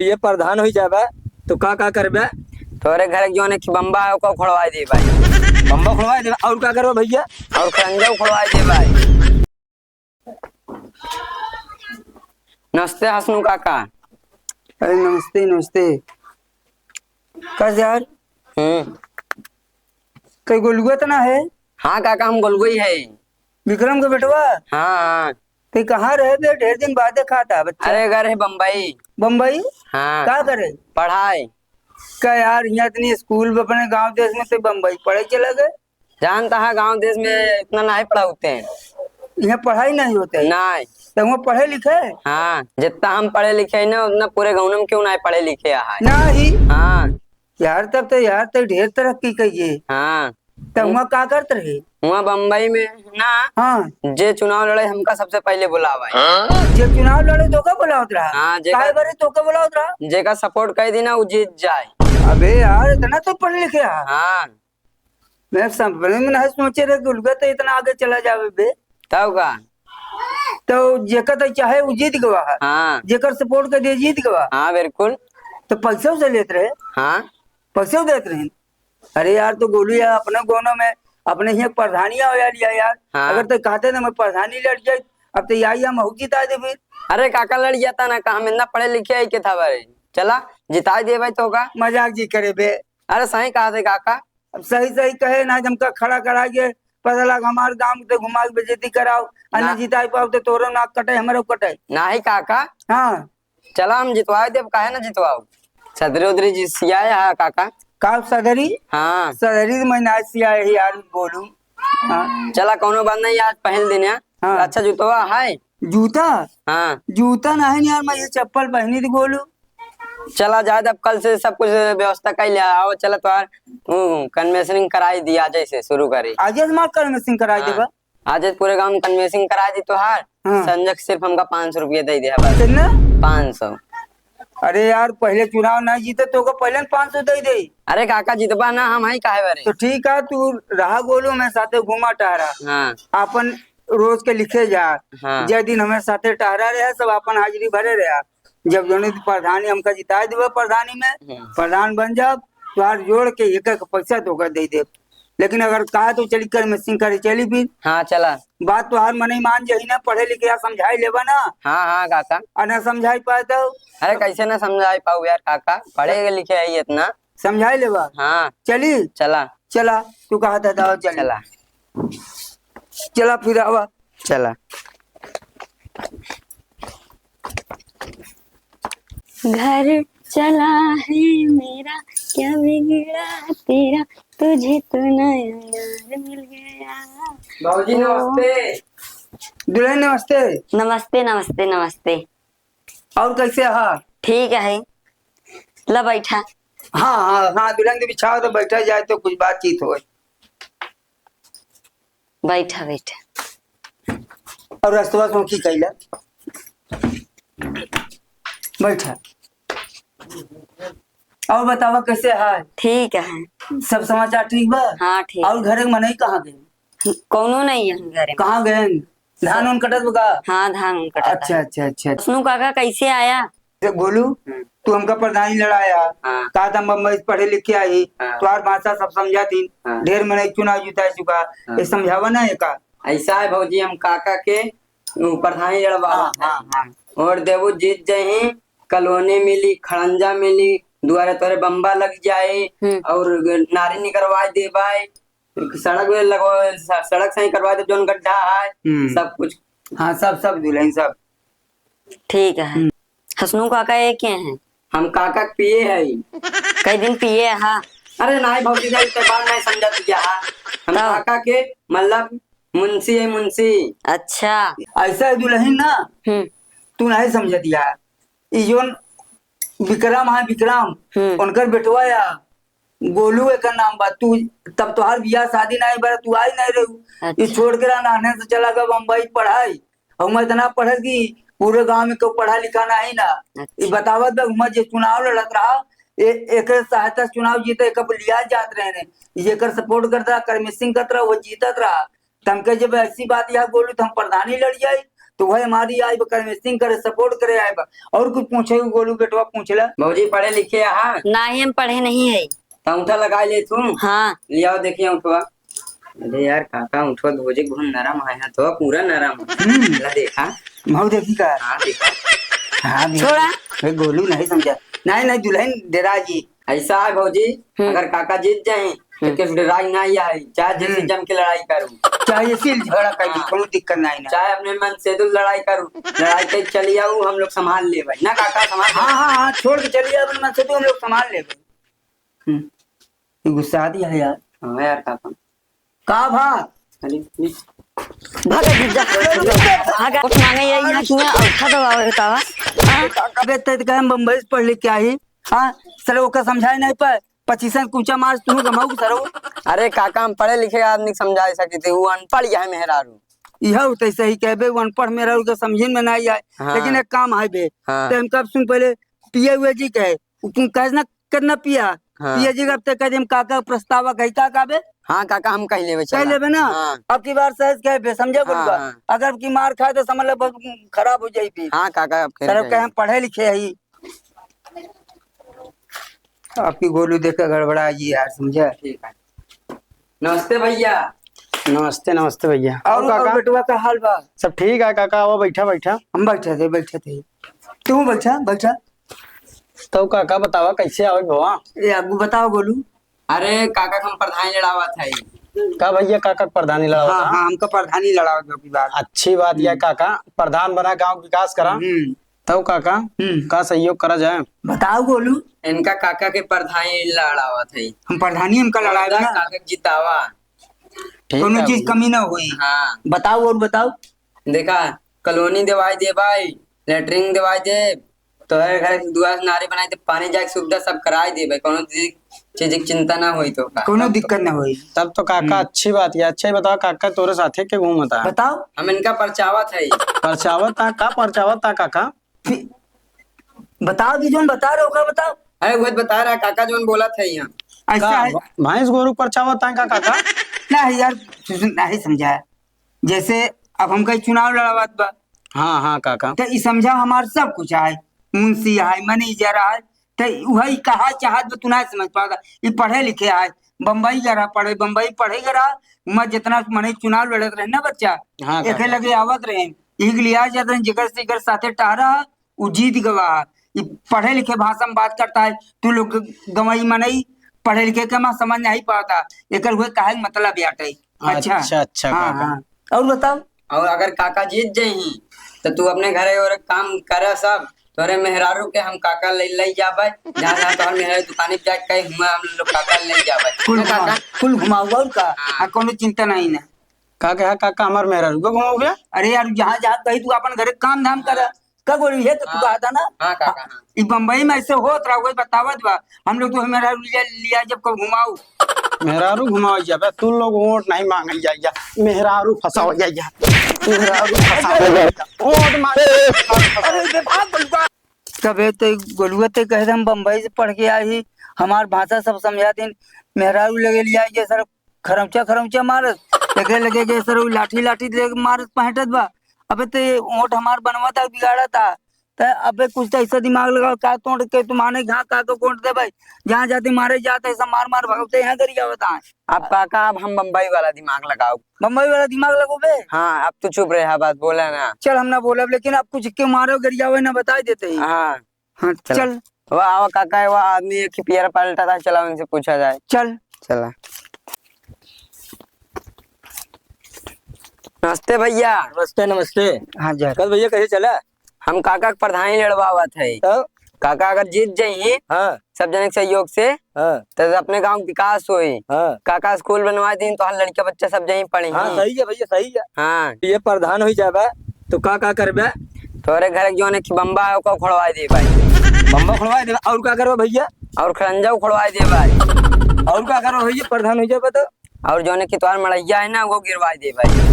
ये प्रधान हो जाबा तो का करबे। तोरे घर जो ने बम्बा है ओको खोलवा दे भाई। बम्बा खुलवा दे और का करबो भैया। और खरंजा खोलवा दे भाई। नमस्ते हसनू काका। अरे नमस्ते नमस्ते। कस यार हम्म। कई गोलुआ तो ना है। हाँ काका हम गोलगोई है। विक्रम का बेटवा। हाँ हाँ। ते कहाँ रहे बे, ढेर दिन बाद देखा था बच्चा। अरे घर है बम्बई। बम्बई। हाँ। का करे। पढ़ाई। का यार यहाँ इतनी स्कूल में अपने गांव देश में से बम्बई पढ़े चले गए। जानता है गांव देश में इतना नहीं पढ़ाते हैं। यहाँ पढ़ाई नहीं होते। नहीं। तो वो पढ़े लिखे हाँ जितना हम पढ़े लिखे है ना उतना पूरे गाँव में क्यों नहीं पढ़े लिखे है। नहीं। हाँ। यार यार तो ढेर तरक्की कहिए। हाँ। तब वहाँ का करते रहे। वहाँ बम्बई में ना। हाँ जे चुनाव लड़े हमका सबसे पहले बुलावा है। जे चुनाव लड़े तो का बुलावत रहा। हाँ काहे बारे तो का बुलावत रहा। जेका सपोर्ट कर दी ना वो जीत जाए। अबे यार इतना तो पढ़े लिखे है। हाँ। मैं सपने में नहीं सोचे रहे गुलगा तो इतना आगे चला जावे बे। तब का। तो जेकर तो चाहे वो जीत गवा है। हाँ। जेकर सपोर्ट कर दे जीत गवा। हाँ बिल्कुल। तो पैसा से लेते रहे। हाँ। पैसा देते रहे। अरे यार तो गोलू यार अपने गोनो में अपने यहाँ प्रधानिया हो लिया यार। हाँ। अगर तो कहते ना मैं प्रधानी लड़ जाए अब तो यही हम हो जीता दे फिर। अरे काका लड़ जाता ना कहा इतना पढ़े लिखे है के था बारे। चला जिता दे भाई तो होगा। मजाक जी करे बे। अरे सही कहा थे काका। अब सही सही कहे ना जमका खड़ा करा के पता लगा हमारे गांव के घुमा के बेइज्जती कराओ। अन्य ना। जिताई पाओ तो तोरो नाक कटे हमारे कटे। ना ही काका। हाँ चला हम जितवा दे काहे ना जितवाओ। सदरी उदरी जी सियाया है काका। का सदरी। हाँ। सदरी मैं ना सिया है यार बोलू। हाँ चला कोनो बात नहीं आज पहन दिन है। हाँ। अच्छा जुतवा है। जूता। हाँ। जूता नहीं यार मैं ये चप्पल पहनी थी गोलू। चला जाए अब कल से सब कुछ व्यवस्था कर लिया आओ चला तो यार कन्वेंसिंग कराई दिया जैसे शुरू करी। आज स्मार्ट कर मिसिंग कराई देगा। आज पूरे गांव में कन्वेंसिंग कराई दी तो हार। हाँ। संजय सिर्फ हमका 500 रुपया दे दिया बस। कितना। 500। अरे यार पहले चुनाव नहीं जीते तो को पहले 500 दे दे। अरे काका जितबा ना हम ही काहे बारे। तो ठीक है तू रहा गोलू मैं साथे घुमा टहरा। हाँ। अपन रोज के लिखे जा। हाँ। जे दिन हमें साथे टहरा रहे सब अपन हाजिरी भरे रहे। जब जोने प्रधानी हमका जिता देवे प्रधानी में प्रधान बन जाओ तो यार जोड़ के एक एक पैसा तो कर दे दे। लेकिन अगर कहा तो चली कर मिसिंग करे चली फिर। हाँ चला। बात तो हर मन ही मान जाही ना पढ़े लिखे या समझाई लेबा ना। हाँ हाँ काका। और ना समझाई पाए तो अरे कैसे ना समझा पाऊ यार काका पढ़े लिखे है इतना। समझाई लेबा। हाँ। चली चला। चला तू कहा था चली। चला। चला फिर आवा। चला। घर चला है मेरा क्या बिगड़ा तेरा तुझे तो नया यार मिल गया। बाबूजी नमस्ते। दुल्हन नमस्ते। नमस्ते नमस्ते नमस्ते। और कैसे हा। ठीक है ला बैठा। हाँ हाँ हाँ दुल्हन के बिछाओ तो बैठा जाए तो कुछ बातचीत हो। बैठा बैठा। और रस्तवा सौखी कैला। बैठा। और बतावा कैसे है। ठीक है सब समाचार ठीक बा। हाँ ठीक। और घरे में नहीं कहाँ गए। कौनो नहीं है घर में। कहाँ गए धान उन कटत बका। हाँ धान उन कटा। अच्छा अच्छा अच्छा। हसनू काका कैसे आया। बोलू तू हमका प्रधानी लड़ाया। हाँ। कहा था बम्बई से पढ़े लिखे आई। हाँ। तुम्हार भाषा सब समझा थी। हाँ। ढेर मैंने चुनाव जीता चुका। ये समझावा ना है का। ऐसा है भौजी हम काका के प्रधानी लड़वा हाँ हाँ हाँ। और देवो जीत जाए कलोनी मिली खड़ंजा मिली दुआरे तोरे बम्बा लग जाए और नारी निकलवा दे भाई सड़क में लगवा सड़क सही करवा दे जोन गड्ढा है सब कुछ। हाँ सब सब दुल्हन सब। ठीक है हसनू काका ये क्या है। हम काका पिए है। कई दिन पिए हाँ। अरे नहीं भौजी के बाद नहीं समझा तुझे हम काका के मतलब मुंशी है मुंशी। अच्छा ऐसा है दुल्हन ना तू नहीं समझ दिया। ये जोन विक्रम है विक्रम उनकर बेटवा या गोलू एक नाम बा। तू तब तोहार बियाह शादी नहीं बा तू आई नहीं रहू। अच्छा। ये छोड़ के नहाने से चला गया बम्बई पढ़ाई। और मैं इतना पढ़े कि पूरे गांव में कोई पढ़ा लिखा नहीं ना। अच्छा। ये बतावत बा मैं जो चुनाव लड़त रहा एक सहायता चुनाव जीते एक लिया जात रहे ने ये कर सपोर्ट करता कर मिसिंग करता रहा वो जीतत रहा। तमके जब ऐसी बात यहाँ बोलू तो हम प्रधानी लड़ जाये तो वह हमारी आई कन्विंसिंग करे सपोर्ट करे आए बा। और कुछ पूछे गोलू बेटवा पूछला। भौजी पढ़े लिखे यहाँ ना ही हम पढ़े नहीं है। अंगूठा लगा ले तू। हाँ ले आओ देखिए अंगूठा। अरे यार काका अंगूठा भौजी बहुत नरम है तो पूरा नरम ला देखा। भाव देखी का। हाँ देखा। हाँ छोड़ा। भाई गोलू नहीं समझा। नहीं नहीं दुल्हन डेरा जी ऐसा है भौजी अगर काका जीत जाए तो किस लड़ाई ना ही आई चाहे जैसे जम के लड़ाई करूँ चाहे सिल झगड़ा कर दी कोई दिक्कत नहीं ना। चाहे अपने मन से तो लड़ाई करूँ लड़ाई के चली आऊ हम लोग संभाल ले भाई ना काका संभाल। हाँ हाँ हाँ छोड़ के चलिए अपने मन से तो हम लोग संभाल लेंगे। गुस्सा दिया है यार। हाँ यार काका का भा अरे भागा जीजा भागा कुछ मांगे यहाँ किया औठा दबाव बतावा। हाँ अबे तय हम बम्बई से पढ़ लिख के आई। हाँ सर ओका समझाए नहीं पाए 25 कूचा मार तू गमाऊ सर। अरे काका हम पढ़े लिखे आदमी समझा सके थे वो अनपढ़ है मेहरारू। यह होते सही कहबे अनपढ़ मेरा उनका समझे में नहीं आए। हाँ। लेकिन एक काम है बे। हाँ। तो हम कब सुन पहले पिए हुए जी कहे कह ना करना पिया। हाँ। पिए जी कब तक कहे हम काका प्रस्ताव कही का काबे। हाँ काका हम कह लेबे कह लेबे ना। हाँ। अब की बार सहज कहबे समझे बोलबा। हाँ। अगर की मार खाए तो समझ ले बहुत खराब हो जाई। हाँ काका सर कहे हम पढ़े लिखे है। आपकी गोलू देख कर गड़बड़ा जी यार समझा। ठीक है नमस्ते भैया। नमस्ते नमस्ते भैया। और काका बेटवा का हाल बा। सब ठीक है काका। वो बैठा बैठा हम बैठे थे तू बैठा बैठा। तो काका बतावा कैसे आओ भवा। ये आपको बताओ गोलू। अरे काका हम प्रधान लड़ावा था का भैया काका प्रधानी लड़ा हाँ हाँ हमका प्रधानी लड़ाओ जो की बात। अच्छी बात यह काका प्रधान बना गांव विकास करा। तब काका का सहयोग करा जाए। बताओ गोलू। इनका काका के प्रधान लड़ावा था हम प्रधानी हमका लड़ाएगा ना। काका जितावा ठीक कोनो है चीज भैया। कमी ना हुई। हाँ बताओ और बताओ। देखा कॉलोनी दवाई दे भाई लेटरिंग दवाई दे तो घर दुआ नारे बनाए दे पानी जाके सुविधा सब कराई दे भाई कोनो चीज की चिंता ना हुई तो का। कोनो दिक्कत ना हुई। तब तो काका अच्छी बात है। अच्छा ही बताओ काका तोरे साथे के घूमता बताओ हम इनका परचावा था परचावत का परचावत काका। बताओ दीजोन बता रहे हो का बताओ। अरे वो बता रहा काका जो बोला था यहाँ ऐसा है भैंस गोरू परचावत का काका। नहीं यार नहीं समझा। जैसे अब हम कहीं चुनाव लड़ावत बा। हाँ हाँ काका। तो समझा हमार सब कुछ है मुंशी है मैनेजर है। तो वही कहा चाहत तू नहीं समझ पाता। ये पढ़े लिखे है बम्बई गरा पढ़े बम्बई पढ़े गरा मैं जितना मने चुनाव लड़त रहे ना बच्चा। हाँ एक लगे आवत रहे एक लिया जाते हैं जिगर से साथे टहरा वो जीत गवा। ये पढ़े लिखे भाषा में बात करता है तू लोग गवाई मनई पढ़े लिखे के मैं समझ नहीं पाता। एक हुए कहा मतलब याटे। अच्छा अच्छा हाँ काका। हाँ और बताओ। और अगर काका जीत जाही तो तू अपने घरे और काम करे सब तोरे मेहरारू के हम काका ले जाबे जहाँ जहाँ तोहर मेहरारू दुकान पे जाके कहीं हुआ हम लोग काका ले जाबे कुल घुमाऊगा और का। हाँ कोनो चिंता नहीं ना। काका काका हमार मेहरा रुको घुमाओ गया। अरे यार जहाँ जहाँ कहीं तू अपन घरे काम धाम कर का बोली है तो तू कहा था ना। हाँ काका हाँ। ई बम्बई में ऐसे होत रहा वही बतावत बा। हम लोग तो मेरा लिया जब कब घुमाऊ मेहरारू घुमाओ जाबे तू लोग वोट नहीं मांगे जाइया मेहरारू फसाओ जाइया मेहरारू फसाओ जाइया वोट मांगे। अरे बे भाग बोलबा कबे तो गोलुआ ते कहे हम बम्बई से पढ़ के आई हमार भाषा सब समझा दिन मेहरारू लगे लिया के सर खरमचा मारत लगे के सर लाठी लाठी दे मारत पहटत बा। अबे ते ओट हमार बनवा था बिगाड़ा था। तो अबे कुछ तो ऐसा दिमाग लगाओ क्या तोड़ के तुम्हारे घा का को कोट दे भाई जहाँ जाते मारे जाते ऐसा मार मार भगवते यहाँ करिए बता। अब काका अब हम बम्बई वाला दिमाग लगाओ। बम्बई वाला दिमाग लगो बे। हाँ अब तो चुप रहे बात बोला ना। चल हम ना बोला लेकिन अब कुछ क्यों मारो गरिया हुए ना बता देते ही। हाँ हाँ चल वह आवा काका वह आदमी एक ही पियर पलटा था चला उनसे पूछा जाए। चल चला नमस्ते भैया। नमस्ते नमस्ते। हाँ जा कल भैया कैसे चला। हम काका प्रधान लड़वा थे तो काका अगर जीत जाइए हाँ सब जने के सहयोग से हाँ तो अपने गांव विकास होई। हाँ काका स्कूल बनवा दी तो लड़के बच्चे सब जहीं पढ़े। हाँ सही है भैया सही है। हाँ ये प्रधान हो जाबे तो का करबे। तोरे घर जो ने बम्बा है को खोलवा दे भाई। बम्बा खुलवा दे और का करबे भैया। और खरंजा खोलवा दे भाई। और का करो भैया प्रधान हो जाबे तो। और जो ने कितवार मड़ैया है ना वो गिरवा दे भाई।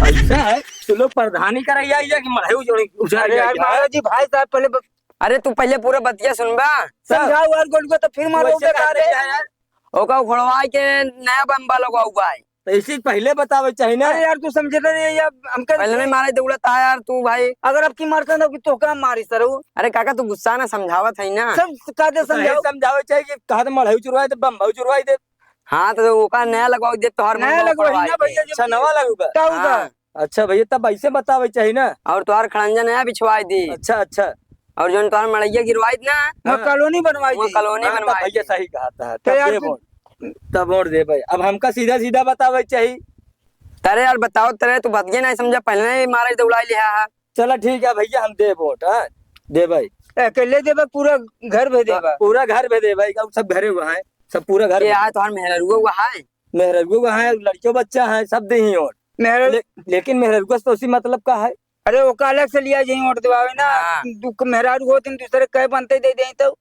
ऐसा है तो लोग प्रधानी करैया या कि मढ़ाई उजोड़ी उजाड़ अरे यार महाराज जी भाई साहब पहले अरे तू पहले पूरा बतिया सुनबा समझाओ यार गोलू को तो फिर मारोगे वैसे का रे। यार ओका खोलवा के नया बम्बा लगवा है। तो इसी पहले बतावे चाहिए ना। अरे यार तू समझता नहीं या हमका पहले नहीं मारे दौड़ता यार तू भाई। अगर अब की मारता ना कि तो का मारी सर वो अरे काका तू गुस्सा ना समझावत है ना। सब का दे समझाओ। समझावे चाहिए कि कहा तो मढ़ई चुरवाए दे बम्बई चुरवाए दे। हाँ तो ओका नया लगवाओ दे तोहर नया लगवाई ना भैया अच्छा नवा लगूगा। का होगा। हाँ। अच्छा भैया तब ऐसे बतावे चाहिए ना। और तोहर खड़ंजा नया बिछवाई दी। अच्छा अच्छा और जो तोहर मड़ैया गिरवाई थी ना वहाँ कॉलोनी बनवाई वो थी। कॉलोनी हाँ, तब बनवाई भैया थी। सही कहा था। तो यार दे वोट। तब वोट दे भाई। अब हमका सीधा सीधा बतावे चाहिए। तेरे यार बताओ तेरे तू बतिये नहीं समझा पहले ही मारे दौड़ाई लिया है। चलो ठीक है भैया हम दे वोट। हाँ दे भाई। अकेले देबा पूरा घर भे देबा। पूरा घर में दे भाई। अब सब घरे हुआ है सब पूरा घर ये है तोहर मेहरुआ हुआ है। मेहरगू का है लड़कियों बच्चा है सब दे ही वोट। मेहर लेकिन मेहरगू तो उसी मतलब का है। अरे वो का अलग से लिया जही वोट दिवावे ना हाँ। दुख मेहरारू होते दूसरे कह बनते दे दे तो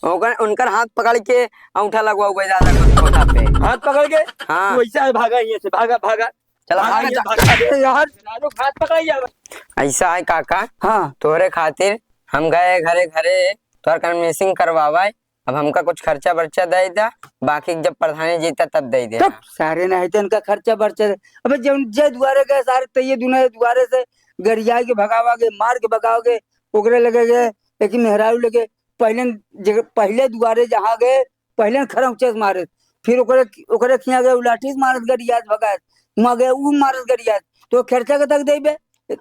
ओकर उनकर हाथ पकड़ के अंगूठा लगवा हुआ ज्यादा कुछ होता पे। हाथ पकड़ के हाँ। तू ऐसा है भागा यहाँ से भागा भागा। चला भागा भाग यहाँ, जा। भागा। अरे यार नानू हाथ पकड़ जावे। ऐसा है काका हाँ तोहरे खातिर हम गए घरे घरे तोहर कन्वेंसिंग करवावे। अब हमका कुछ खर्चा बर्चा दे दा बाकी जब प्रधानी जीता तब दे दे। तब सारे नहीं तो इनका खर्चा बर्चा अबे जब जे दुआरे गए सारे तैये दुनिया दुआरे से गरिया के भगावागे मार के भगाओगे ओकरे लगे गए लेकिन मेहरारू लगे पहले दुआरे जहाँ गए पहले खरम चेस मारे फिर ओकरे खिया गए लाठी से मारत गरिया भगाए वहाँ गए ऊ मारत गरिया तो खर्चा के तक देबे तो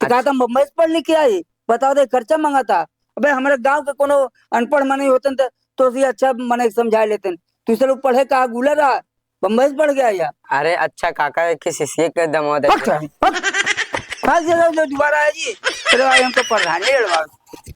कहा था मुंबई से पढ़ लिख के आई बताओ दे खर्चा मांगा था। अबे हमारे गांव के कोनो अनपढ़ मने होते तो भी अच्छा मने समझा लेते दूसरे लोग पढ़े कहा गुला रहा बम्बई से पढ़ गया या अरे अच्छा काका किसी से के दमो दे। दोबारा है जी फिर हमको प्रधानी लड़वा